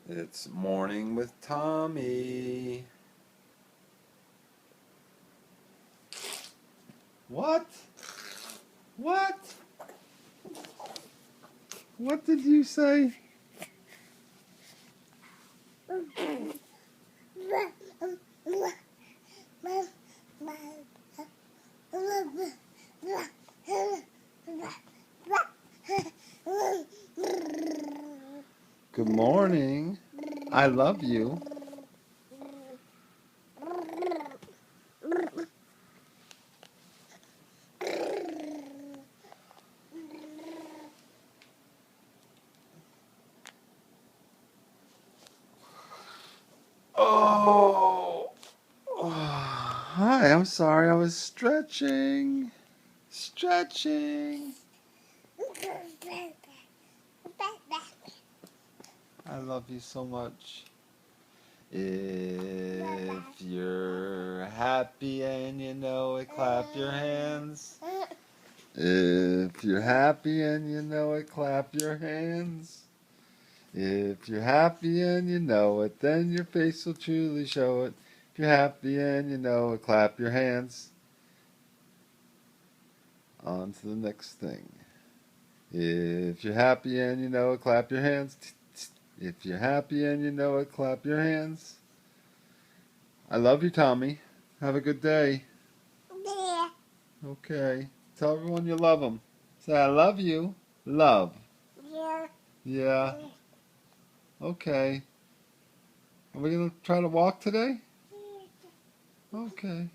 It's morning with Tommy. What? What? What did you say? Good morning. I love you. Oh. Hi, I'm sorry. I was stretching. Stretching. I love you so much. If you're happy and you know it, clap your hands. If you're happy and you know it, clap your hands. If you're happy and you know it, then your face will truly show it. If you're happy and you know it, clap your hands. On to the next thing. If you're happy and you know it, clap your hands. If you're happy and you know it, clap your hands. I love you, Tommy. Have a good day. Yeah. Okay. Tell everyone you love them. Say, I love you. Love. Yeah. Yeah. Okay. Are we going to try to walk today? Okay.